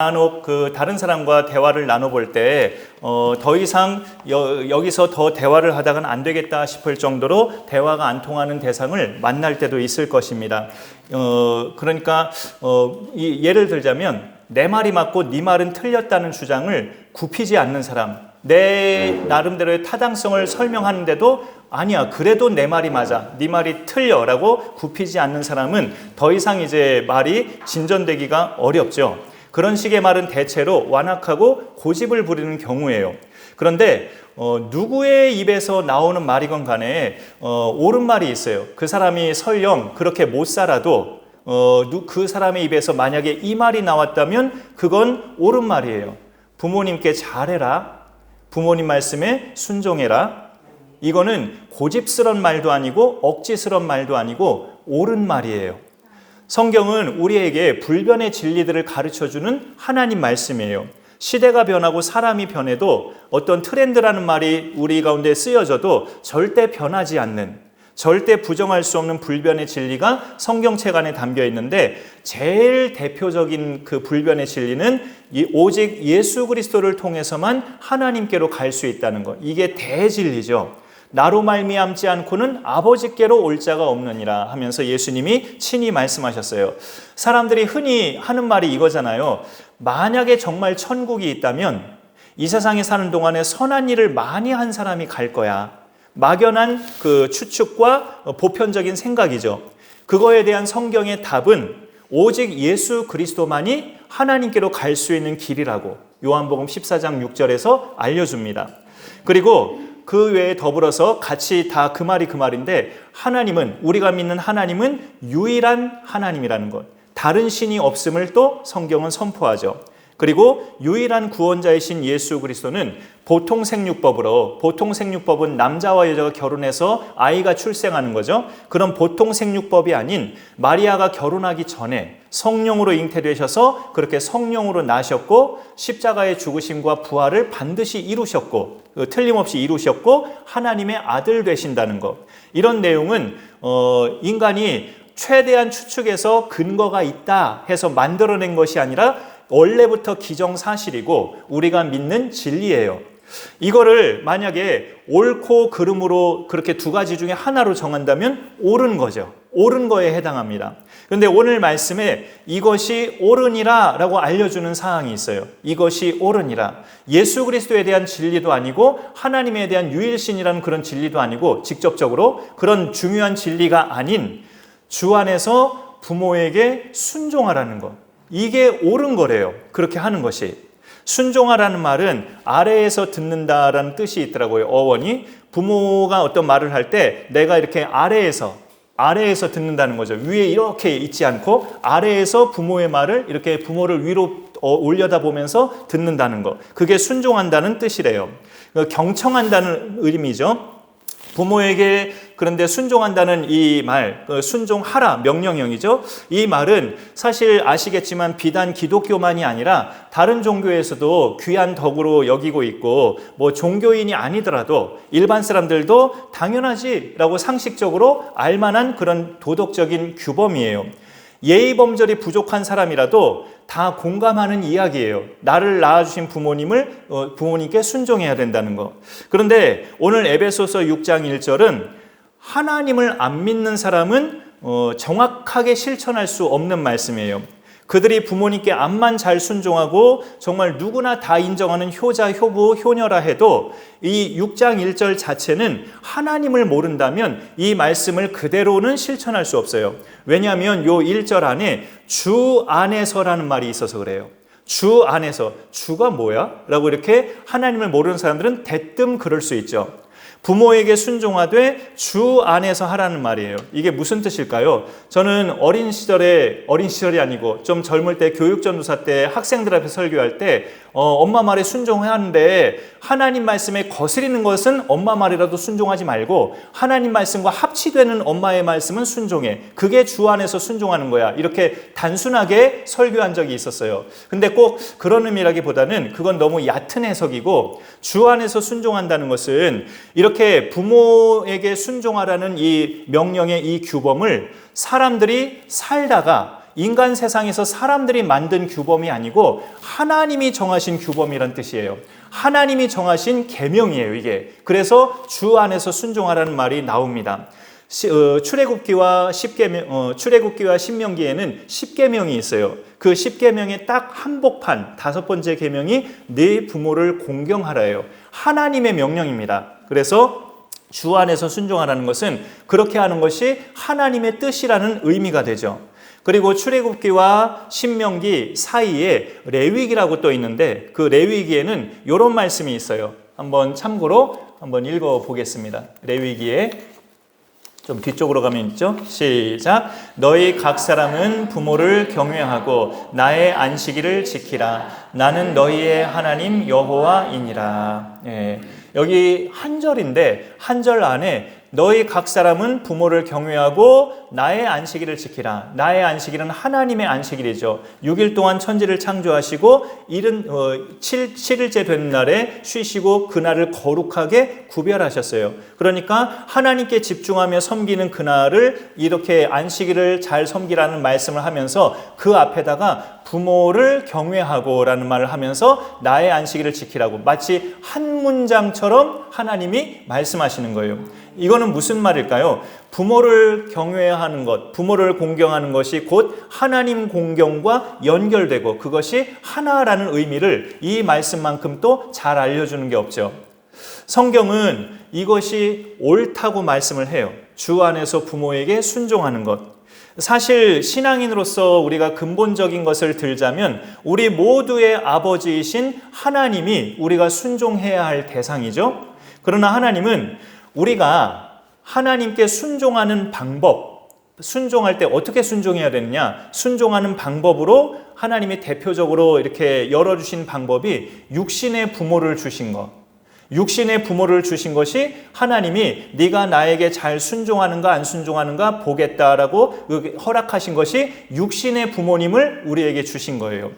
간혹 다른 사람과 대화를 나눠볼 때 더 이상 여기서 더 대화를 하다가는 안 되겠다 싶을 정도로 대화가 안 통하는 대상을 만날 때도 있을 것입니다. 그러니까 예를 들자면 내 말이 맞고 네 말은 틀렸다는 주장을 굽히지 않는 사람, 내 나름대로의 타당성을 설명하는데도 아니야, 그래도 내 말이 맞아, 네 말이 틀려 라고 굽히지 않는 사람은 더 이상 이제 말이 진전되기가 어렵죠. 그런 식의 말은 대체로 완악하고 고집을 부리는 경우예요. 그런데 누구의 입에서 나오는 말이건 간에 옳은 말이 있어요. 그 사람이 설령 그렇게 못 살아도 그 사람의 입에서 만약에 이 말이 나왔다면 그건 옳은 말이에요. 부모님께 잘해라, 부모님 말씀에 순종해라. 이거는 고집스러운 말도 아니고 억지스러운 말도 아니고 옳은 말이에요. 성경은 우리에게 불변의 진리들을 가르쳐주는 하나님 말씀이에요. 시대가 변하고 사람이 변해도 어떤 트렌드라는 말이 우리 가운데 쓰여져도 절대 변하지 않는, 절대 부정할 수 없는 불변의 진리가 성경책 안에 담겨 있는데, 제일 대표적인 그 불변의 진리는 오직 예수 그리스도를 통해서만 하나님께로 갈 수 있다는 것. 이게 대진리죠. 나로 말미암지 않고는 아버지께로 올 자가 없느니라 하면서 예수님이 친히 말씀하셨어요. 사람들이 흔히 하는 말이 이거잖아요. 만약에 정말 천국이 있다면 이 세상에 사는 동안에 선한 일을 많이 한 사람이 갈 거야. 막연한 그 추측과 보편적인 생각이죠. 그거에 대한 성경의 답은 오직 예수 그리스도만이 하나님께로 갈 수 있는 길이라고 요한복음 14장 6절에서 알려줍니다. 그리고 그 외에 더불어서 같이 다 그 말인데, 하나님은, 우리가 믿는 하나님은 유일한 하나님이라는 것, 다른 신이 없음을 또 성경은 선포하죠. 그리고 유일한 구원자이신 예수 그리스도는 보통 생육법은 남자와 여자가 결혼해서 아이가 출생하는 거죠. 그런 보통 생육법이 아닌 마리아가 결혼하기 전에 성령으로 잉태되셔서 그렇게 성령으로 나셨고, 십자가의 죽으심과 부활을 반드시 이루셨고, 틀림없이 이루셨고, 하나님의 아들 되신다는 것. 이런 내용은 인간이 최대한 추측해서 근거가 있다 해서 만들어낸 것이 아니라 원래부터 기정사실이고 우리가 믿는 진리예요. 이거를 만약에 옳고 그름으로 그렇게 두 가지 중에 하나로 정한다면 옳은 거죠. 옳은 거에 해당합니다. 그런데 오늘 말씀에 이것이 옳으니라 라고 알려주는 사항이 있어요. 이것이 옳으니라. 예수 그리스도에 대한 진리도 아니고 하나님에 대한 유일신이라는 그런 진리도 아니고, 직접적으로 그런 중요한 진리가 아닌 주 안에서 부모에게 순종하라는 것. 이게 옳은 거래요. 그렇게 하는 것이. 순종하라는 말은 아래에서 듣는다라는 뜻이 있더라고요. 어원이. 부모가 어떤 말을 할 때 내가 이렇게 아래에서 듣는다는 거죠. 위에 이렇게 있지 않고 아래에서 부모의 말을 이렇게 부모를 위로 올려다보면서 듣는다는 것. 그게 순종한다는 뜻이래요. 경청한다는 의미죠. 부모에게 그런데 순종한다는 이 말, 순종하라, 명령형이죠. 이 말은 사실 아시겠지만 비단 기독교만이 아니라 다른 종교에서도 귀한 덕으로 여기고 있고, 뭐 종교인이 아니더라도 일반 사람들도 당연하지라고 상식적으로 알만한 그런 도덕적인 규범이에요. 예의 범절이 부족한 사람이라도 다 공감하는 이야기예요. 나를 낳아주신 부모님께 순종해야 된다는 거. 그런데 오늘 에베소서 6장 1절은 하나님을 안 믿는 사람은 정확하게 실천할 수 없는 말씀이에요. 그들이 부모님께 암만 잘 순종하고 정말 누구나 다 인정하는 효자, 효부, 효녀라 해도 이 6장 1절 자체는 하나님을 모른다면 이 말씀을 그대로는 실천할 수 없어요. 왜냐하면 요 1절 안에 주 안에서라는 말이 있어서 그래요. 주 안에서. 주가 뭐야? 라고 이렇게 하나님을 모르는 사람들은 대뜸 그럴 수 있죠. 부모에게 순종하되 주 안에서 하라는 말이에요. 이게 무슨 뜻일까요? 저는 어린 시절이 아니고 좀 젊을 때 교육전도사 때 학생들 앞에 설교할 때 엄마 말에 순종해야 하는데, 하나님 말씀에 거스리는 것은 엄마 말이라도 순종하지 말고 하나님 말씀과 합치되는 엄마의 말씀은 순종해. 그게 주 안에서 순종하는 거야. 이렇게 단순하게 설교한 적이 있었어요. 근데 꼭 그런 의미라기보다는 그건 너무 얕은 해석이고, 주 안에서 순종한다는 것은 이렇게 부모에게 순종하라는 이 명령의 이 규범을 사람들이 살다가 인간 세상에서 사람들이 만든 규범이 아니고 하나님이 정하신 규범이란 뜻이에요. 하나님이 정하신 계명이에요, 이게. 그래서 주 안에서 순종하라는 말이 나옵니다. 출애굽기와 신명기에는 10계명이 있어요. 그 10계명의 딱 한복판 5번째 계명이 네 부모를 공경하라예요. 하나님의 명령입니다. 그래서 주 안에서 순종하라는 것은 그렇게 하는 것이 하나님의 뜻이라는 의미가 되죠. 그리고 출애굽기와 신명기 사이에 레위기라고 또 있는데 그 레위기에는 이런 말씀이 있어요. 한번 참고로 한번 읽어보겠습니다. 레위기에 좀 뒤쪽으로 가면 있죠. 시작. 너희 각 사람은 부모를 경외하고 나의 안식일을 지키라. 나는 너희의 하나님 여호와이니라. 여기 한 절인데 한 절 안에 너희 각 사람은 부모를 경외하고 나의 안식일을 지키라. 나의 안식일은 하나님의 안식일이죠. 6일 동안 천지를 창조하시고 7일째 되는 날에 쉬시고 그날을 거룩하게 구별하셨어요. 그러니까 하나님께 집중하며 섬기는 그날을 이렇게 안식일을 잘 섬기라는 말씀을 하면서 그 앞에다가 부모를 경외하고 라는 말을 하면서 나의 안식일을 지키라고 마치 한 문장처럼 하나님이 말씀하시는 거예요. 이거는 무슨 말일까요? 부모를 경외하는 것, 부모를 공경하는 것이 곧 하나님 공경과 연결되고 그것이 하나라는 의미를 이 말씀만큼 또 잘 알려주는 게 없죠. 성경은 이것이 옳다고 말씀을 해요. 주 안에서 부모에게 순종하는 것. 사실 신앙인으로서 우리가 근본적인 것을 들자면 우리 모두의 아버지이신 하나님이 우리가 순종해야 할 대상이죠. 그러나 하나님은 우리가 하나님께 순종하는 방법, 순종할 때 어떻게 순종해야 되느냐, 순종하는 방법으로 하나님이 대표적으로 이렇게 열어주신 방법이 육신의 부모를 주신 것. 육신의 부모를 주신 것이 하나님이 네가 나에게 잘 순종하는가 안 순종하는가 보겠다라고 허락하신 것이 육신의 부모님을 우리에게 주신 거예요.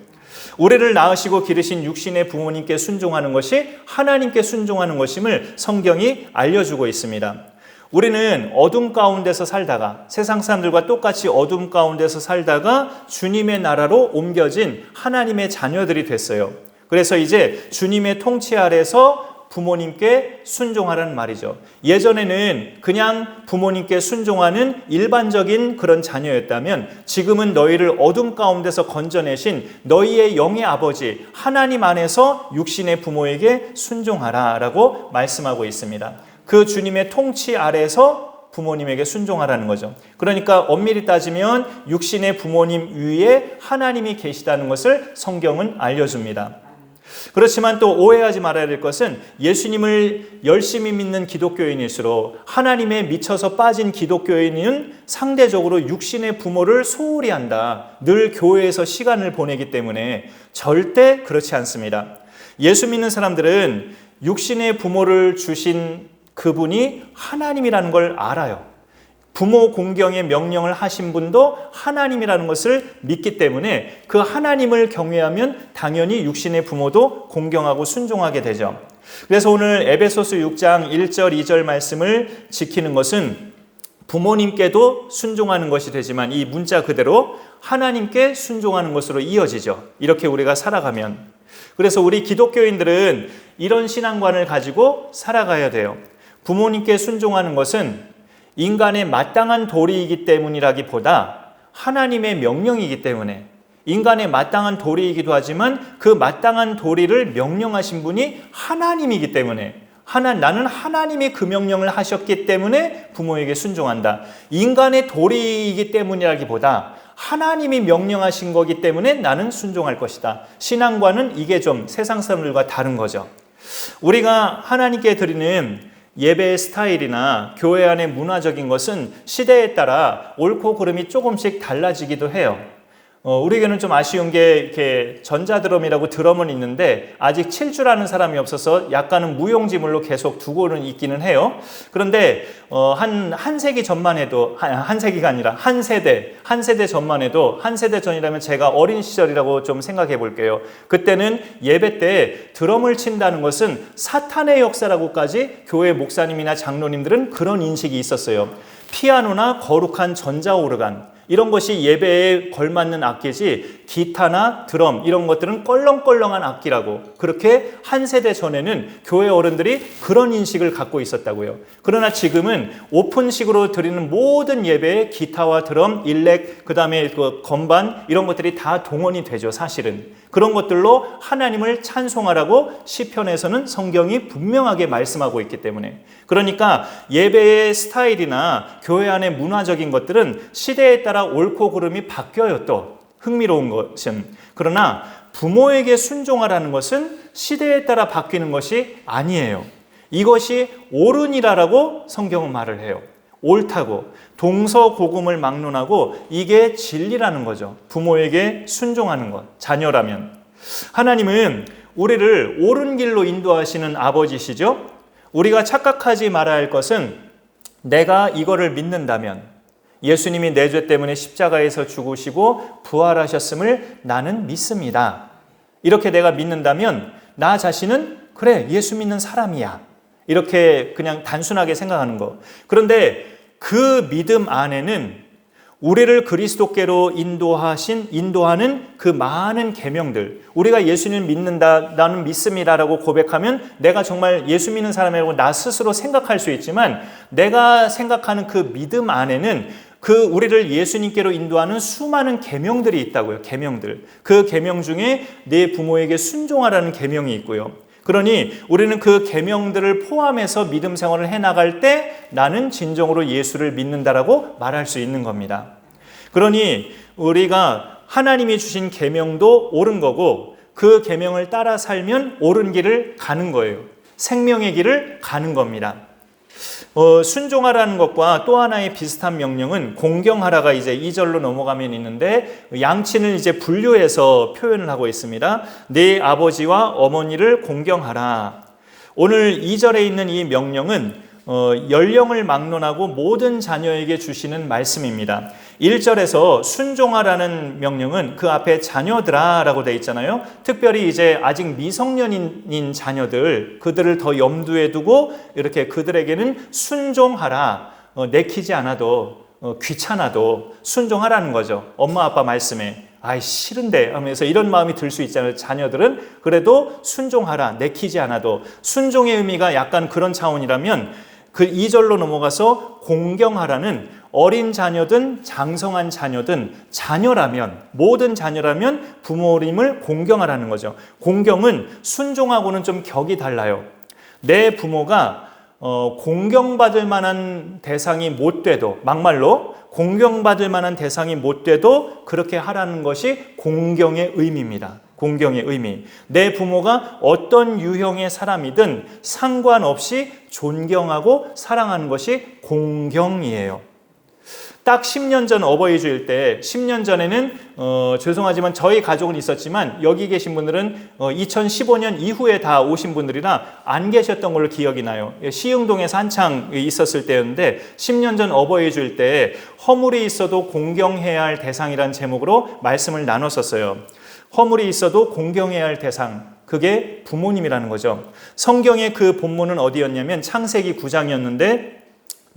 우리를 낳으시고 기르신 육신의 부모님께 순종하는 것이 하나님께 순종하는 것임을 성경이 알려주고 있습니다. 우리는 어둠 가운데서 살다가 세상 사람들과 똑같이 어둠 가운데서 살다가 주님의 나라로 옮겨진 하나님의 자녀들이 됐어요. 그래서 이제 주님의 통치 아래서 부모님께 순종하라는 말이죠. 예전에는 그냥 부모님께 순종하는 일반적인 그런 자녀였다면 지금은 너희를 어둠 가운데서 건져내신 너희의 영의 아버지 하나님 안에서 육신의 부모에게 순종하라라고 말씀하고 있습니다. 그 주님의 통치 아래서 부모님에게 순종하라는 거죠. 그러니까 엄밀히 따지면 육신의 부모님 위에 하나님이 계시다는 것을 성경은 알려줍니다. 그렇지만 또 오해하지 말아야 될 것은 예수님을 열심히 믿는 기독교인일수록 하나님에 미쳐서 빠진 기독교인은 상대적으로 육신의 부모를 소홀히 한다. 늘 교회에서 시간을 보내기 때문에 절대 그렇지 않습니다. 예수 믿는 사람들은 육신의 부모를 주신 그분이 하나님이라는 걸 알아요. 부모 공경의 명령을 하신 분도 하나님이라는 것을 믿기 때문에 그 하나님을 경외하면 당연히 육신의 부모도 공경하고 순종하게 되죠. 그래서 오늘 에베소서 6장 1절 2절 말씀을 지키는 것은 부모님께도 순종하는 것이 되지만 이 문자 그대로 하나님께 순종하는 것으로 이어지죠. 이렇게 우리가 살아가면. 그래서 우리 기독교인들은 이런 신앙관을 가지고 살아가야 돼요. 부모님께 순종하는 것은 인간의 마땅한 도리이기 때문이라기보다 하나님의 명령이기 때문에 인간의 마땅한 도리이기도 하지만 그 마땅한 도리를 명령하신 분이 하나님이기 때문에 나는 하나님이 그 명령을 하셨기 때문에 부모에게 순종한다. 인간의 도리이기 때문이라기보다 하나님이 명령하신 거기 때문에 나는 순종할 것이다. 신앙과는 이게 좀 세상 사람들과 다른 거죠. 우리가 하나님께 드리는 예배의 스타일이나 교회 안의 문화적인 것은 시대에 따라 옳고 그름이 조금씩 달라지기도 해요. 우리에게는 좀 아쉬운 게 이렇게 전자드럼이라고 드럼은 있는데 아직 칠 줄 아는 사람이 없어서 약간은 무용지물로 계속 두고는 있기는 해요. 그런데 한 세기 전만 해도 한 세기가 아니라 한 세대 전만 해도 한 세대 전이라면 제가 어린 시절이라고 좀 생각해 볼게요. 그때는 예배 때 드럼을 친다는 것은 사탄의 역사라고까지 교회 목사님이나 장로님들은 그런 인식이 있었어요. 피아노나 거룩한 전자오르간 이런 것이 예배에 걸맞는 악기지 기타나 드럼 이런 것들은 껄렁껄렁한 악기라고 그렇게 한 세대 전에는 교회 어른들이 그런 인식을 갖고 있었다고요. 그러나 지금은 오픈식으로 드리는 모든 예배에 기타와 드럼, 일렉, 그 다음에 그 건반 이런 것들이 다 동원이 되죠. 사실은 그런 것들로 하나님을 찬송하라고 시편에서는 성경이 분명하게 말씀하고 있기 때문에 그러니까 예배의 스타일이나 교회 안의 문화적인 것들은 시대에 따라 옳고 그름이 바뀌어요. 또 흥미로운 것은 그러나 부모에게 순종하라는 것은 시대에 따라 바뀌는 것이 아니에요. 이것이 옳으니라라고 성경은 말을 해요. 옳다고 동서고금을 막론하고 이게 진리라는 거죠. 부모에게 순종하는 것, 자녀라면. 하나님은 우리를 옳은 길로 인도하시는 아버지시죠. 우리가 착각하지 말아야 할 것은 내가 이거를 믿는다면 예수님이 내 죄 때문에 십자가에서 죽으시고 부활하셨음을 나는 믿습니다. 이렇게 내가 믿는다면 나 자신은 그래 예수 믿는 사람이야. 이렇게 그냥 단순하게 생각하는 거. 그런데 그 믿음 안에는 우리를 그리스도께로 인도하는 그 많은 계명들, 우리가 예수님을 믿는다, 나는 믿습니다라고 고백하면 내가 정말 예수 믿는 사람이라고 나 스스로 생각할 수 있지만 내가 생각하는 그 믿음 안에는 그 우리를 예수님께로 인도하는 수많은 계명들이 있다고요. 계명들. 그 계명 중에 내 부모에게 순종하라는 계명이 있고요. 그러니 우리는 그 계명들을 포함해서 믿음 생활을 해나갈 때 나는 진정으로 예수를 믿는다라고 말할 수 있는 겁니다. 그러니 우리가 하나님이 주신 계명도 옳은 거고 그 계명을 따라 살면 옳은 길을 가는 거예요. 생명의 길을 가는 겁니다. 순종하라는 것과 또 하나의 비슷한 명령은 공경하라가 이제 2절로 넘어가면 있는데 양친을 이제 분류해서 표현을 하고 있습니다. 네 아버지와 어머니를 공경하라. 오늘 2절에 있는 이 명령은 연령을 막론하고 모든 자녀에게 주시는 말씀입니다. 1절에서 순종하라는 명령은 그 앞에 자녀들아 라고 되어 있잖아요. 특별히 이제 아직 미성년인 자녀들, 그들을 더 염두에 두고 이렇게 그들에게는 순종하라. 내키지 않아도 귀찮아도 순종하라는 거죠. 엄마 아빠 말씀에. 아이 싫은데 하면서 이런 마음이 들 수 있잖아요. 자녀들은 그래도 순종하라. 내키지 않아도. 순종의 의미가 약간 그런 차원이라면 그 2절로 넘어가서 공경하라는 어린 자녀든 장성한 자녀든 자녀라면 모든 자녀라면 부모님을 공경하라는 거죠. 공경은 순종하고는 좀 격이 달라요. 내 부모가 공경받을 만한 대상이 못 돼도 막말로 공경받을 만한 대상이 못 돼도 그렇게 하라는 것이 공경의 의미입니다. 공경의 의미. 내 부모가 어떤 유형의 사람이든 상관없이 존경하고 사랑하는 것이 공경이에요. 딱 10년 전 어버이 주일 때 10년 전에는 죄송하지만 저희 가족은 있었지만 여기 계신 분들은 2015년 이후에 다 오신 분들이라 안 계셨던 걸로 기억이 나요. 시흥동에서 한창 있었을 때였는데 10년 전 어버이 주일 때 허물이 있어도 공경해야 할 대상이란 제목으로 말씀을 나눴었어요. 허물이 있어도 공경해야 할 대상, 그게 부모님이라는 거죠. 성경의 그 본문은 어디였냐면 창세기 9장이었는데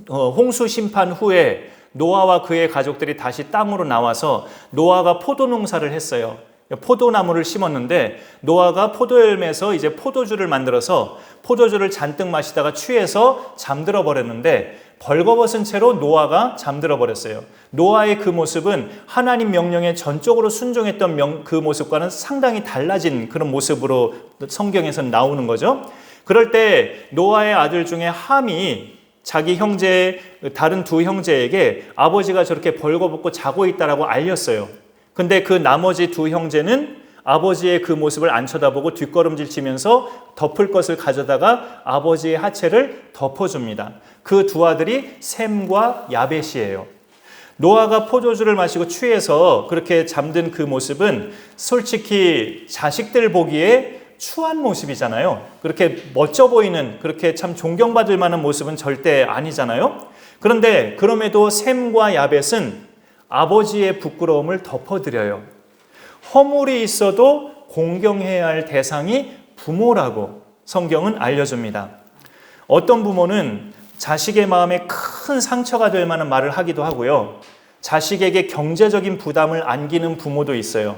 홍수 심판 후에 노아와 그의 가족들이 다시 땅으로 나와서 노아가 포도 농사를 했어요. 포도나무를 심었는데 노아가 포도열매에서 이제 포도주를 만들어서 포도주를 잔뜩 마시다가 취해서 잠들어 버렸는데 벌거벗은 채로 노아가 잠들어 버렸어요. 노아의 그 모습은 하나님 명령에 전적으로 순종했던 그 모습과는 상당히 달라진 그런 모습으로 성경에서는 나오는 거죠. 그럴 때 노아의 아들 중에 함이 자기 형제, 다른 두 형제에게 아버지가 저렇게 벌거벗고 자고 있다라고 알렸어요. 근데 그 나머지 두 형제는 아버지의 그 모습을 안 쳐다보고 뒷걸음질 치면서 덮을 것을 가져다가 아버지의 하체를 덮어줍니다. 그 두 아들이 셈과 야벳이에요. 노아가 포도주를 마시고 취해서 그렇게 잠든 그 모습은 솔직히 자식들 보기에 추한 모습이잖아요. 그렇게 멋져 보이는, 그렇게 참 존경받을 만한 모습은 절대 아니잖아요. 그런데 그럼에도 셈과 야벳은 아버지의 부끄러움을 덮어드려요. 허물이 있어도 공경해야 할 대상이 부모라고 성경은 알려줍니다. 어떤 부모는 자식의 마음에 큰 상처가 될 만한 말을 하기도 하고요. 자식에게 경제적인 부담을 안기는 부모도 있어요.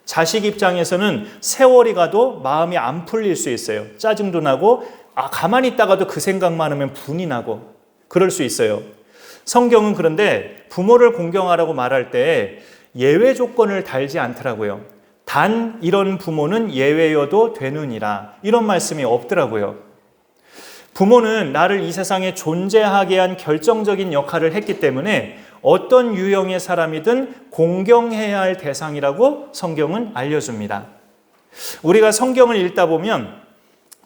자식 입장에서는 세월이 가도 마음이 안 풀릴 수 있어요. 짜증도 나고 가만히 있다가도 그 생각만 하면 분이 나고 그럴 수 있어요. 성경은 그런데 부모를 공경하라고 말할 때 예외 조건을 달지 않더라고요. 단 이런 부모는 예외여도 되느니라, 이런 말씀이 없더라고요. 부모는 나를 이 세상에 존재하게 한 결정적인 역할을 했기 때문에 어떤 유형의 사람이든 공경해야 할 대상이라고 성경은 알려줍니다. 우리가 성경을 읽다 보면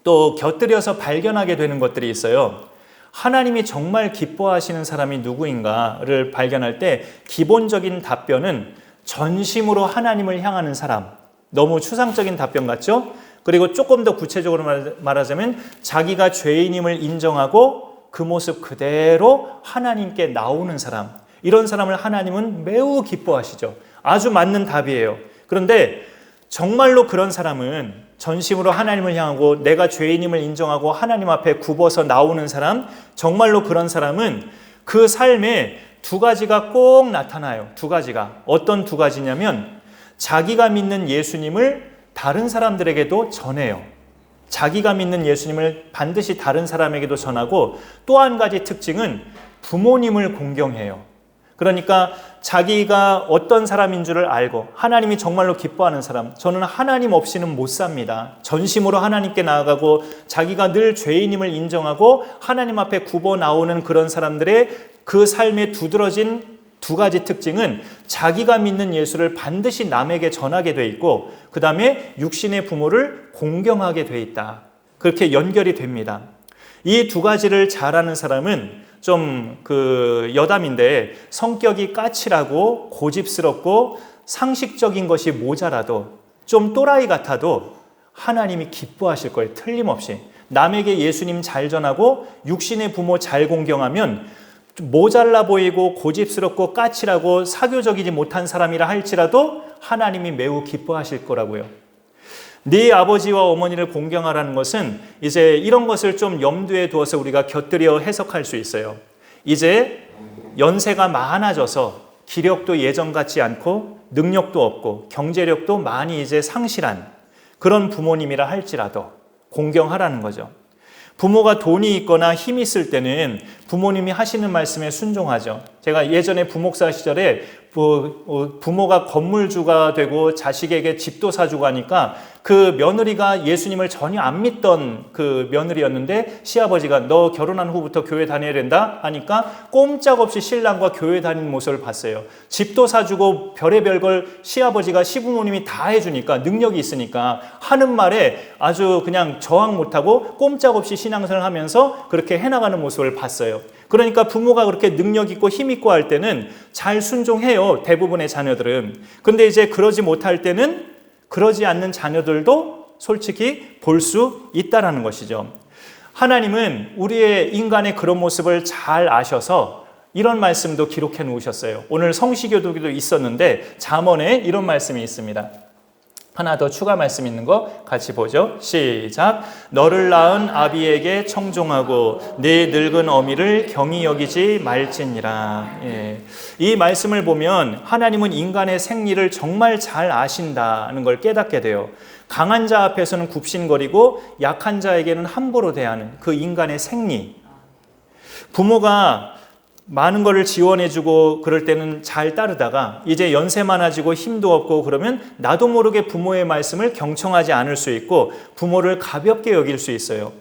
또 곁들여서 발견하게 되는 것들이 있어요. 하나님이 정말 기뻐하시는 사람이 누구인가를 발견할 때 기본적인 답변은 전심으로 하나님을 향하는 사람. 너무 추상적인 답변 같죠? 그리고 조금 더 구체적으로 말하자면 자기가 죄인임을 인정하고 그 모습 그대로 하나님께 나오는 사람. 이런 사람을 하나님은 매우 기뻐하시죠. 아주 맞는 답이에요. 그런데 정말로 그런 사람은 전심으로 하나님을 향하고 내가 죄인임을 인정하고 하나님 앞에 굽어서 나오는 사람, 정말로 그런 사람은 그 삶에 두 가지가 꼭 나타나요. 두 가지가. 어떤 두 가지냐면 자기가 믿는 예수님을 다른 사람들에게도 전해요. 자기가 믿는 예수님을 반드시 다른 사람에게도 전하고 또 한 가지 특징은 부모님을 공경해요. 그러니까 자기가 어떤 사람인 줄을 알고 하나님이 정말로 기뻐하는 사람, 저는 하나님 없이는 못 삽니다. 전심으로 하나님께 나아가고 자기가 늘 죄인임을 인정하고 하나님 앞에 굽어 나오는 그런 사람들의 그 삶에 두드러진 두 가지 특징은 자기가 믿는 예수를 반드시 남에게 전하게 돼 있고 그 다음에 육신의 부모를 공경하게 돼 있다. 그렇게 연결이 됩니다. 이 두 가지를 잘하는 사람은 좀 여담인데 성격이 까칠하고 고집스럽고 상식적인 것이 모자라도 좀 또라이 같아도 하나님이 기뻐하실 거예요. 틀림없이. 남에게 예수님 잘 전하고 육신의 부모 잘 공경하면 모자라 보이고 고집스럽고 까칠하고 사교적이지 못한 사람이라 할지라도 하나님이 매우 기뻐하실 거라고요. 네 아버지와 어머니를 공경하라는 것은 이제 이런 것을 좀 염두에 두어서 우리가 곁들여 해석할 수 있어요. 이제 연세가 많아져서 기력도 예전 같지 않고 능력도 없고 경제력도 많이 이제 상실한 그런 부모님이라 할지라도 공경하라는 거죠. 부모가 돈이 있거나 힘이 있을 때는 부모님이 하시는 말씀에 순종하죠. 제가 예전에 부목사 시절에 부모가 건물주가 되고 자식에게 집도 사주고 하니까 그 며느리가 예수님을 전혀 안 믿던 그 며느리였는데 시아버지가 너 결혼한 후부터 교회 다녀야 된다 하니까 꼼짝없이 신랑과 교회 다니는 모습을 봤어요. 집도 사주고 별의별 걸 시아버지가 시부모님이 다 해주니까 능력이 있으니까 하는 말에 아주 그냥 저항 못하고 꼼짝없이 신앙생활을 하면서 그렇게 해나가는 모습을 봤어요. 그러니까 부모가 그렇게 능력 있고 힘 있고 할 때는 잘 순종해요. 대부분의 자녀들은. 근데 이제 그러지 못할 때는 그러지 않는 자녀들도 솔직히 볼 수 있다라는 것이죠. 하나님은 우리의 인간의 그런 모습을 잘 아셔서 이런 말씀도 기록해 놓으셨어요. 오늘 성시교도기도 있었는데 잠언에 이런 말씀이 있습니다. 하나 더 추가 말씀 있는 거 같이 보죠. 시작. 너를 낳은 아비에게 청종하고 네 늙은 어미를 경히 여기지 말지니라. 이 말씀을 보면 하나님은 인간의 생리를 정말 잘 아신다는 걸 깨닫게 돼요. 강한 자 앞에서는 굽신거리고 약한 자에게는 함부로 대하는 그 인간의 생리. 부모가 많은 것을 지원해주고 그럴 때는 잘 따르다가 이제 연세 많아지고 힘도 없고 그러면 나도 모르게 부모의 말씀을 경청하지 않을 수 있고 부모를 가볍게 여길 수 있어요.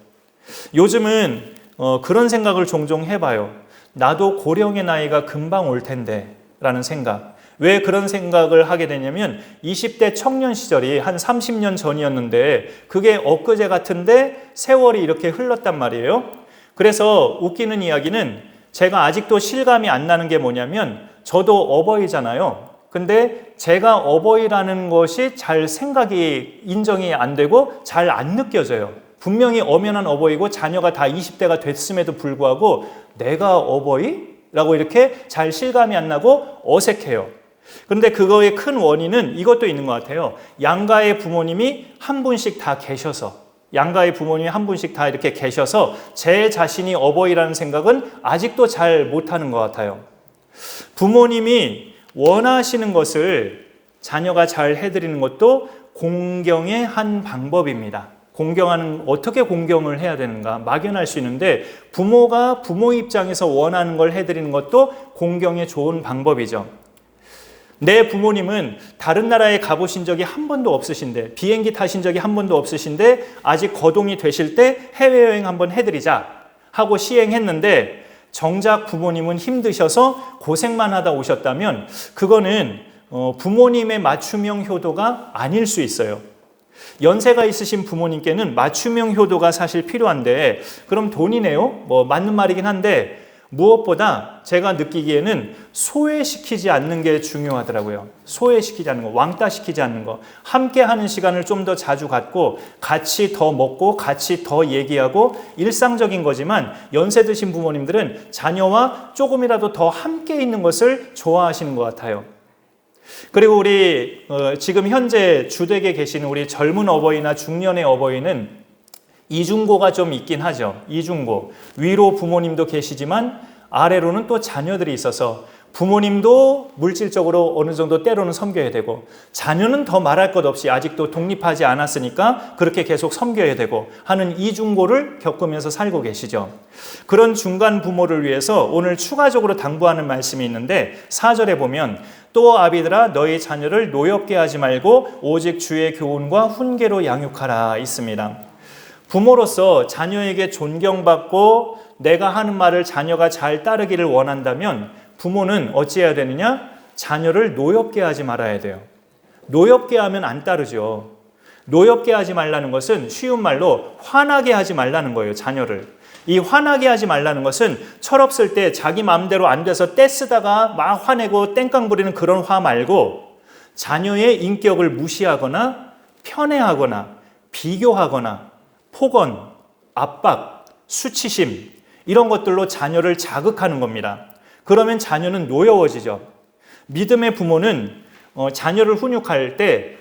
요즘은 그런 생각을 종종 해봐요. 나도 고령의 나이가 금방 올 텐데 라는 생각. 왜 그런 생각을 하게 되냐면 20대 청년 시절이 한 30년 전이었는데 그게 엊그제 같은데 세월이 이렇게 흘렀단 말이에요. 그래서 웃기는 이야기는 제가 아직도 실감이 안 나는 게 뭐냐면 저도 어버이잖아요. 근데 제가 어버이라는 것이 잘 생각이 인정이 안 되고 잘 안 느껴져요. 분명히 엄연한 어버이고 자녀가 다 20대가 됐음에도 불구하고 내가 어버이?라고 이렇게 잘 실감이 안 나고 어색해요. 그런데 그거의 큰 원인은 이것도 있는 것 같아요. 양가의 부모님이 한 분씩 다 계셔서 양가의 부모님이 한 분씩 다 이렇게 계셔서 제 자신이 어버이라는 생각은 아직도 잘 못하는 것 같아요. 부모님이 원하시는 것을 자녀가 잘 해드리는 것도 공경의 한 방법입니다. 어떻게 공경을 해야 되는가 막연할 수 있는데 부모가 부모 입장에서 원하는 걸 해드리는 것도 공경의 좋은 방법이죠. 내 부모님은 다른 나라에 가보신 적이 한 번도 없으신데, 비행기 타신 적이 한 번도 없으신데 아직 거동이 되실 때 해외여행 한번 해드리자 하고 시행했는데 정작 부모님은 힘드셔서 고생만 하다 오셨다면 그거는 부모님의 맞춤형 효도가 아닐 수 있어요. 연세가 있으신 부모님께는 맞춤형 효도가 사실 필요한데 그럼 돈이네요? 맞는 말이긴 한데 무엇보다 제가 느끼기에는 소외시키지 않는 게 중요하더라고요. 소외시키지 않는 거, 왕따시키지 않는 거. 함께 하는 시간을 좀 더 자주 갖고 같이 더 먹고 같이 더 얘기하고 일상적인 거지만 연세 드신 부모님들은 자녀와 조금이라도 더 함께 있는 것을 좋아하시는 것 같아요. 그리고 우리 지금 현재 주택에 계시는 우리 젊은 어버이나 중년의 어버이는 이중고가 좀 있긴 하죠. 이중고. 위로 부모님도 계시지만 아래로는 또 자녀들이 있어서 부모님도 물질적으로 어느 정도 때로는 섬겨야 되고 자녀는 더 말할 것 없이 아직도 독립하지 않았으니까 그렇게 계속 섬겨야 되고 하는 이중고를 겪으면서 살고 계시죠. 그런 중간 부모를 위해서 오늘 추가적으로 당부하는 말씀이 있는데 4절에 보면 또 아비들아 너희 자녀를 노엽게 하지 말고 오직 주의 교훈과 훈계로 양육하라 있습니다. 부모로서 자녀에게 존경받고 내가 하는 말을 자녀가 잘 따르기를 원한다면 부모는 어찌해야 되느냐? 자녀를 노엽게 하지 말아야 돼요. 노엽게 하면 안 따르죠. 노엽게 하지 말라는 것은 쉬운 말로 화나게 하지 말라는 거예요. 자녀를. 이 화나게 하지 말라는 것은 철없을 때 자기 마음대로 안 돼서 떼쓰다가 막 화내고 땡깡 부리는 그런 화 말고 자녀의 인격을 무시하거나 편애하거나 비교하거나 폭언, 압박, 수치심 이런 것들로 자녀를 자극하는 겁니다. 그러면 자녀는 노여워지죠. 믿음의 부모는 자녀를 훈육할 때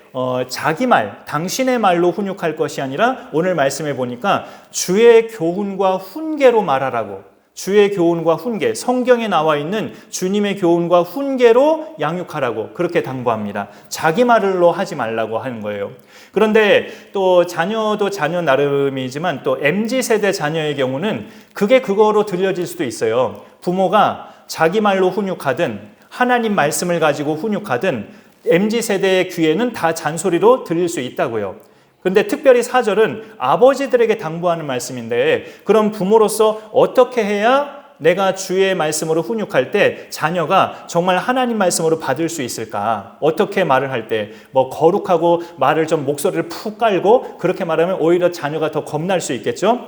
자기 말, 당신의 말로 훈육할 것이 아니라 오늘 말씀해 보니까 주의 교훈과 훈계로 말하라고. 주의 교훈과 훈계, 성경에 나와 있는 주님의 교훈과 훈계로 양육하라고 그렇게 당부합니다. 자기 말로 하지 말라고 하는 거예요. 그런데 또 자녀도 자녀 나름이지만 또 MZ세대 자녀의 경우는 그게 그거로 들려질 수도 있어요. 부모가 자기 말로 훈육하든 하나님 말씀을 가지고 훈육하든 MZ세대의 귀에는 다 잔소리로 들릴 수 있다고요. 근데 특별히 4절은 아버지들에게 당부하는 말씀인데 그럼 부모로서 어떻게 해야 내가 주의 말씀으로 훈육할 때 자녀가 정말 하나님 말씀으로 받을 수 있을까? 어떻게 말을 할 때 거룩하고 말을 좀 목소리를 푹 깔고 그렇게 말하면 오히려 자녀가 더 겁날 수 있겠죠?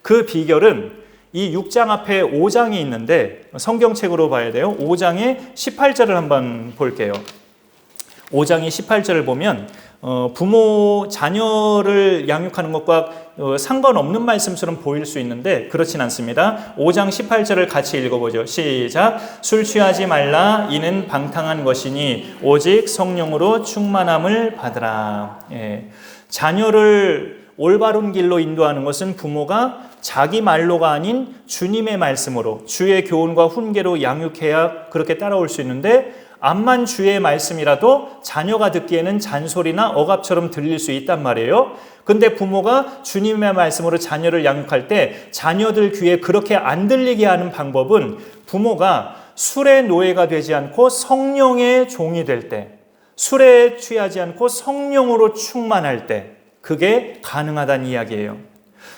그 비결은 이 6장 앞에 5장이 있는데 성경책으로 봐야 돼요. 5장의 18절을 한번 볼게요. 5장의 18절을 보면 부모 자녀를 양육하는 것과 상관없는 말씀처럼 보일 수 있는데 그렇진 않습니다. 5장 18절을 같이 읽어보죠. 시작. 술 취하지 말라 이는 방탕한 것이니 오직 성령으로 충만함을 받으라. 자녀를 올바른 길로 인도하는 것은 부모가 자기 말로가 아닌 주님의 말씀으로 주의 교훈과 훈계로 양육해야 그렇게 따라올 수 있는데 암만 주의 말씀이라도 자녀가 듣기에는 잔소리나 억압처럼 들릴 수 있단 말이에요. 근데 부모가 주님의 말씀으로 자녀를 양육할 때 자녀들 귀에 그렇게 안 들리게 하는 방법은 부모가 술의 노예가 되지 않고 성령의 종이 될 때, 술에 취하지 않고 성령으로 충만할 때 그게 가능하다는 이야기예요.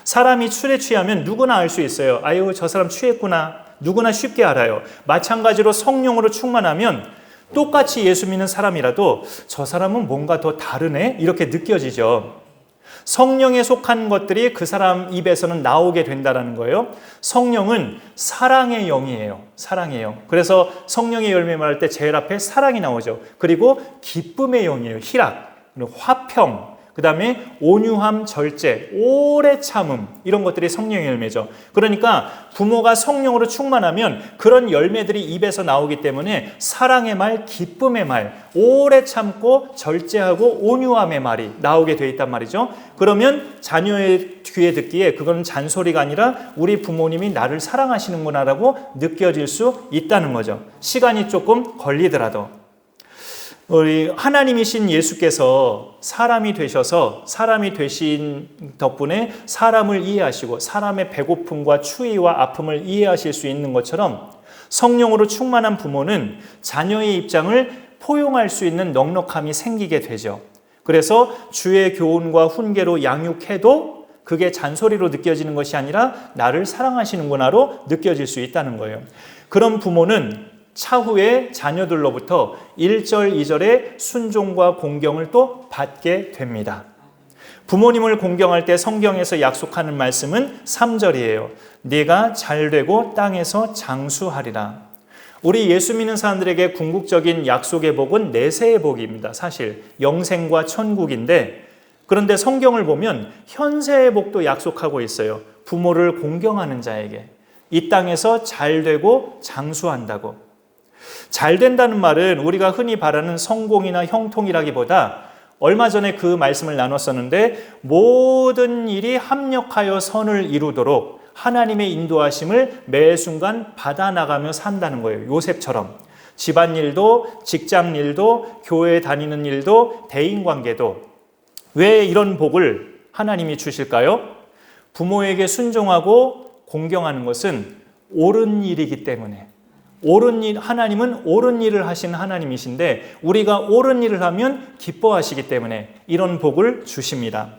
사람이 술에 취하면 누구나 알 수 있어요. 아유, 저 사람 취했구나. 누구나 쉽게 알아요. 마찬가지로 성령으로 충만하면 똑같이 예수 믿는 사람이라도 저 사람은 뭔가 더 다르네? 이렇게 느껴지죠. 성령에 속한 것들이 그 사람 입에서는 나오게 된다는 거예요. 성령은 사랑의 영이에요. 사랑의 영. 그래서 성령의 열매 말할 때 제일 앞에 사랑이 나오죠. 그리고 기쁨의 영이에요. 희락, 그리고 화평, 그 다음에 온유함, 절제, 오래 참음, 이런 것들이 성령의 열매죠. 그러니까 부모가 성령으로 충만하면 그런 열매들이 입에서 나오기 때문에 사랑의 말, 기쁨의 말, 오래 참고 절제하고 온유함의 말이 나오게 돼 있단 말이죠. 그러면 자녀의 귀에 듣기에 그건 잔소리가 아니라 우리 부모님이 나를 사랑하시는구나라고 느껴질 수 있다는 거죠. 시간이 조금 걸리더라도. 우리 하나님이신 예수께서 사람이 되셔서 사람이 되신 덕분에 사람을 이해하시고 사람의 배고픔과 추위와 아픔을 이해하실 수 있는 것처럼 성령으로 충만한 부모는 자녀의 입장을 포용할 수 있는 넉넉함이 생기게 되죠. 그래서 주의 교훈과 훈계로 양육해도 그게 잔소리로 느껴지는 것이 아니라 나를 사랑하시는구나로 느껴질 수 있다는 거예요. 그런 부모는 차후에 자녀들로부터 1절, 2절의 순종과 공경을 또 받게 됩니다. 부모님을 공경할 때 성경에서 약속하는 말씀은 3절이에요. 네가 잘되고 땅에서 장수하리라. 우리 예수 믿는 사람들에게 궁극적인 약속의 복은 내세의 복입니다. 사실 영생과 천국인데, 그런데 성경을 보면 현세의 복도 약속하고 있어요. 부모를 공경하는 자에게 이 땅에서 잘되고 장수한다고. 잘 된다는 말은 우리가 흔히 바라는 성공이나 형통이라기보다 얼마 전에 그 말씀을 나눴었는데 모든 일이 합력하여 선을 이루도록 하나님의 인도하심을 매 순간 받아나가며 산다는 거예요. 요셉처럼 집안일도 직장일도 교회 다니는 일도 대인관계도. 왜 이런 복을 하나님이 주실까요? 부모에게 순종하고 공경하는 것은 옳은 일이기 때문에. 옳은 일, 하나님은 옳은 일을 하시는 하나님이신데 우리가 옳은 일을 하면 기뻐하시기 때문에 이런 복을 주십니다.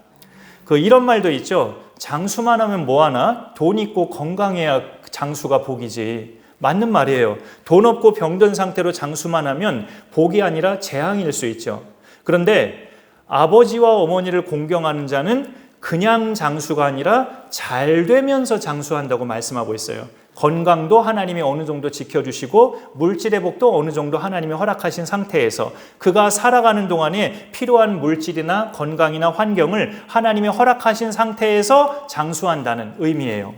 이런 말도 있죠. 장수만 하면 뭐하나? 돈 있고 건강해야 장수가 복이지. 맞는 말이에요. 돈 없고 병든 상태로 장수만 하면 복이 아니라 재앙일 수 있죠. 그런데 아버지와 어머니를 공경하는 자는 그냥 장수가 아니라 잘 되면서 장수한다고 말씀하고 있어요. 건강도 하나님이 어느 정도 지켜주시고 물질의 복도 어느 정도 하나님이 허락하신 상태에서 그가 살아가는 동안에 필요한 물질이나 건강이나 환경을 하나님이 허락하신 상태에서 장수한다는 의미예요.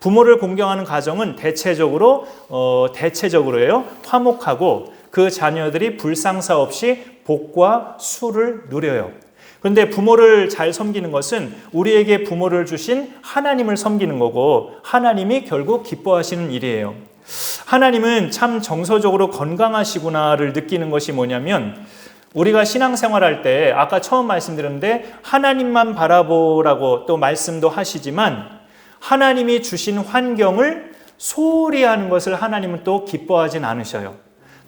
부모를 공경하는 가정은 대체적으로요 화목하고 그 자녀들이 불상사 없이 복과 수를 누려요. 그런데 부모를 잘 섬기는 것은 우리에게 부모를 주신 하나님을 섬기는 거고 하나님이 결국 기뻐하시는 일이에요. 하나님은 참 정서적으로 건강하시구나를 느끼는 것이 뭐냐면 우리가 신앙생활할 때 아까 처음 말씀드렸는데 하나님만 바라보라고 또 말씀도 하시지만 하나님이 주신 환경을 소홀히 하는 것을 하나님은 또 기뻐하진 않으셔요.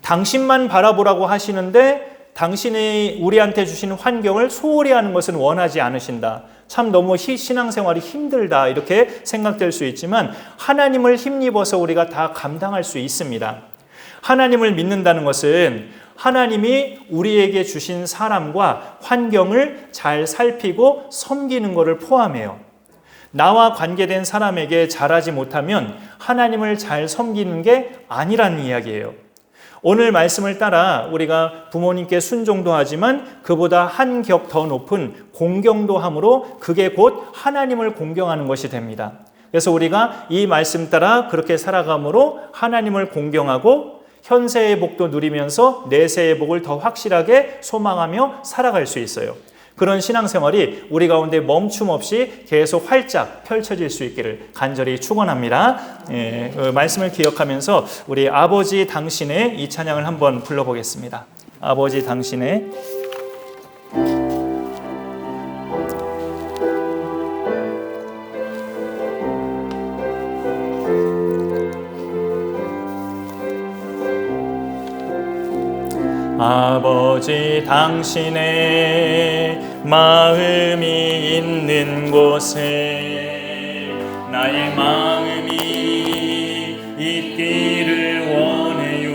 당신만 바라보라고 하시는데 당신이 우리한테 주신 환경을 소홀히 하는 것은 원하지 않으신다. 참 너무 신앙생활이 힘들다 이렇게 생각될 수 있지만 하나님을 힘입어서 우리가 다 감당할 수 있습니다. 하나님을 믿는다는 것은 하나님이 우리에게 주신 사람과 환경을 잘 살피고 섬기는 것을 포함해요. 나와 관계된 사람에게 잘하지 못하면 하나님을 잘 섬기는 게 아니라는 이야기예요. 오늘 말씀을 따라 우리가 부모님께 순종도 하지만 그보다 한 격 더 높은 공경도 함으로 그게 곧 하나님을 공경하는 것이 됩니다. 그래서 우리가 이 말씀 따라 그렇게 살아감으로 하나님을 공경하고 현세의 복도 누리면서 내세의 복을 더 확실하게 소망하며 살아갈 수 있어요. 그런 신앙생활이 우리 가운데 멈춤 없이 계속 활짝 펼쳐질 수 있기를 간절히 축원합니다. 말씀을 기억하면서 우리 아버지 당신의 이 찬양을 한번 불러보겠습니다. 아버지 당신의 아버지 당신의 마음이 있는 곳에 나의 마음이 있기를 원해요.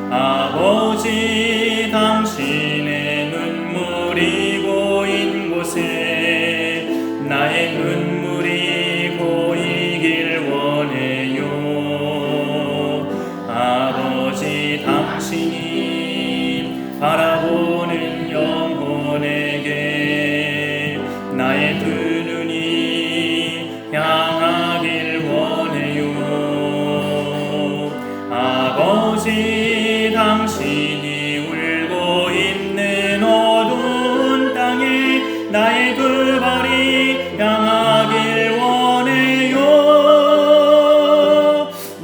아버지 당신의 눈물이 고인 곳에 나의 눈물이 고이길 원해요. 아버지 당신이 바라보는 영혼의 나의 두 눈이 향하길 원해요. 아버지 당신이 울고 있는 어두운 땅에 나의 두 발이 향하길 원해요.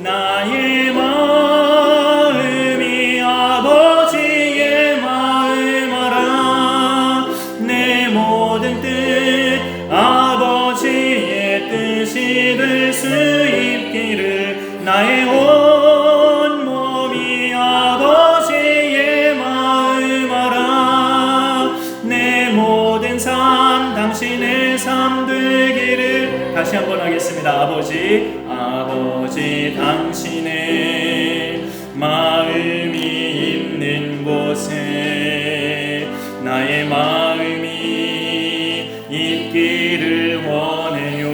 나의 마음이 아버지의 마음 알아. 내 모든 뜻 아버지의 뜻이 될 수 있기를. 나의 온 몸이 아버지의 마음 알아. 내 모든 삶 당신의 삶 되기를. 다시 한번 하겠습니다. 아버지 당신의 마음이 있는 곳에 나의 마음이 있기를 원해요.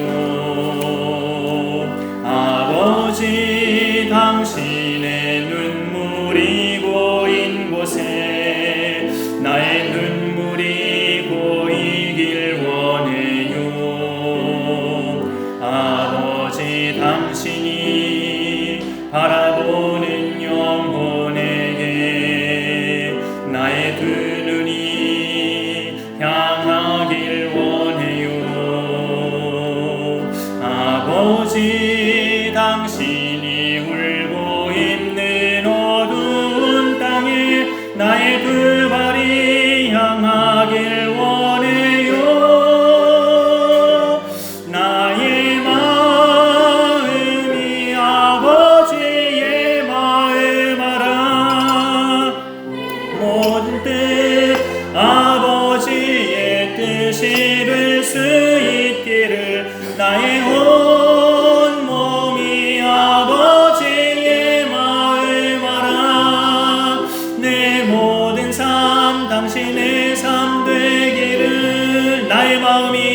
아버지 당신의 눈물이 고인 곳에 나의 눈물이 고이길 원해요. 아버지 당신이 바라보는 영혼에게 나의 두 눈이 향하길 원해요. 아버지 당신이 울고 있는 어두운 땅에 나의 두 발이 향하길 원해요. 나의 마음이 아버지의 마음 알아. 모든 뜻 아버지의 뜻이 될 수 있기를. 나의 온 몸이 아버지의 마음 알아. 내 모든 삶 당신의 삶 되기를. 나의 마음이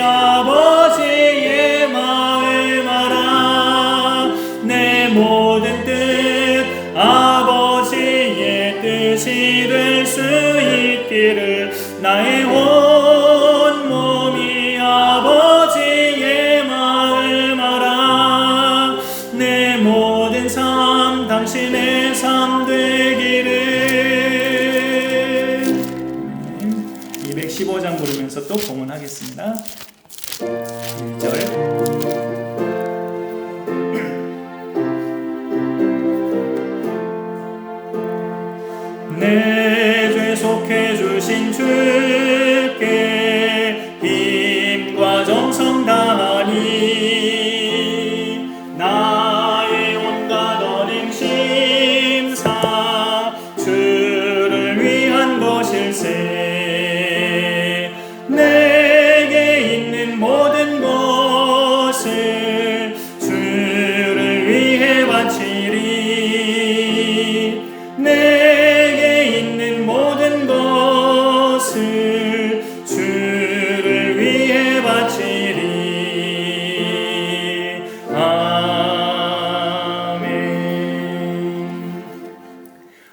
아버지의 마음 알아. 내 모든 뜻 아버지의 뜻이 될 수 있기를. 나의 온 몸이 아버지의 마음 알아. 내 모든 삶 당신의 삶 되기를. 215장 부르면서 또 봉헌하겠습니다. 1절 내 죄 속해 주신 주께 힘과 정성 다하니 나의 온갖 언행 심사 주를 위한 것일세. 내게 있는 모든 것을 주를 위해 바치리. 내게 있는 모든 것을 주를 위해 바치리. 아멘.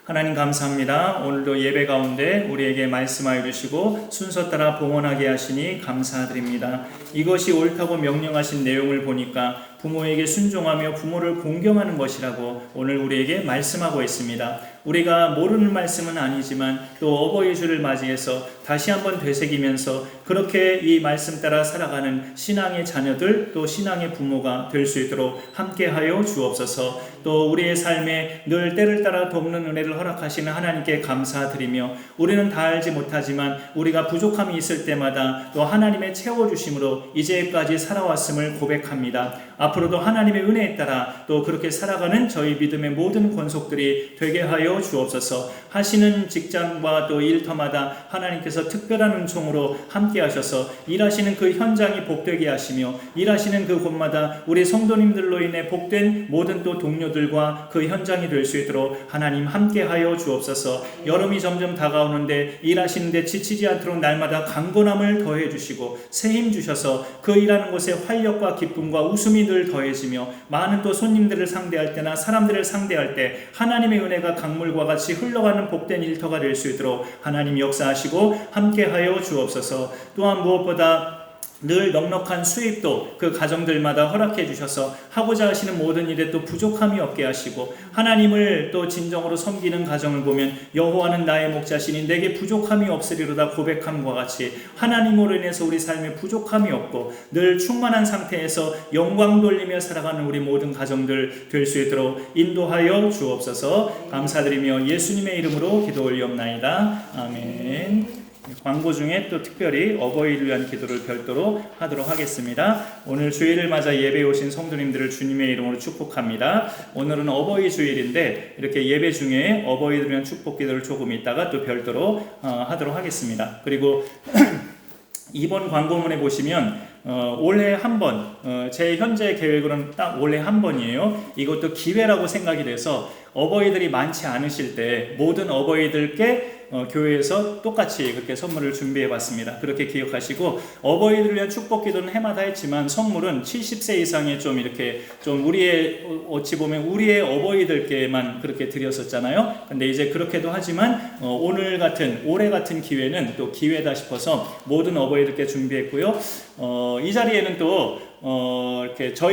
하나님 감사합니다. 오늘도 예배 가운데 우리에게 말씀하여 주시고 순서 따라 봉헌하게 하시니 감사드립니다. 이것이 옳다고 명령하신 내용을 보니까 부모에게 순종하며 부모를 공경하는 것이라고 오늘 우리에게 말씀하고 있습니다. 우리가 모르는 말씀은 아니지만 또 어버이 주를 맞이해서 다시 한번 되새기면서 그렇게 이 말씀 따라 살아가는 신앙의 자녀들 또 신앙의 부모가 될 수 있도록 함께하여 주옵소서. 또 우리의 삶에 늘 때를 따라 돕는 은혜를 허락하시는 하나님께 감사드리며 우리는 다 알지 못하지만 우리가 부족함이 있을 때마다 또 하나님의 채워주심으로 이제까지 살아왔음을 고백합니다. 앞으로도 하나님의 은혜에 따라 또 그렇게 살아가는 저희 믿음의 모든 권속들이 되게 하여 주옵소서. 하시는 직장과 또 일터마다 하나님께서 특별한 은총으로 함께 하셔서 일하시는 그 현장이 복되게 하시며 일하시는 그 곳마다 우리 성도님들로 인해 복된 모든 또 동료들과 그 현장이 될 수 있도록 하나님 함께 하여 주옵소서. 여름이 점점 다가오는데 일하시는데 지치지 않도록 날마다 강건함을 더해 주시고 새 힘 주셔서 그 일하는 곳에 활력과 기쁨과 웃음이 늘 더해지며 많은 또 손님들을 상대할 때나 사람들을 상대할 때 하나님의 은혜가 강력 강물과 같이 흘러가는 복된 일터가 될 수 있도록 하나님 역사하시고 함께하여 주옵소서. 또한 무엇보다 늘 넉넉한 수입도 그 가정들마다 허락해 주셔서 하고자 하시는 모든 일에 또 부족함이 없게 하시고, 하나님을 또 진정으로 섬기는 가정을 보면 여호와는 나의 목자시니 내게 부족함이 없으리로다 고백함과 같이 하나님으로 인해서 우리 삶에 부족함이 없고 늘 충만한 상태에서 영광 돌리며 살아가는 우리 모든 가정들 될 수 있도록 인도하여 주옵소서. 감사드리며 예수님의 이름으로 기도 올리옵나이다. 아멘. 광고 중에 또 특별히 어버이를 위한 기도를 별도로 하도록 하겠습니다. 오늘 주일을 맞아 예배에 오신 성도님들을 주님의 이름으로 축복합니다. 오늘은 어버이 주일인데 이렇게 예배 중에 어버이를 위한 축복 기도를 조금 있다가 또 별도로 하도록 하겠습니다. 그리고 이번 광고문에 보시면 올해 한 번, 제 현재 계획으로는 딱 올해 한 번이에요. 이것도 기회라고 생각이 돼서 어버이들이 많지 않으실 때 모든 어버이들께 교회에서 똑같이 그렇게 선물을 준비해 봤습니다. 그렇게 기억하시고, 어버이들을 위한 축복 기도는 해마다 했지만 선물은 70세 이상의 좀 이렇게 좀 우리의 어찌 보면 우리의 어버이들께만 그렇게 드렸었잖아요. 근데 이제 그렇게도 하지만 올해 같은 기회는 또 기회다 싶어서 모든 어버이들께 준비했고요. 이 자리에는 또 이렇게 저희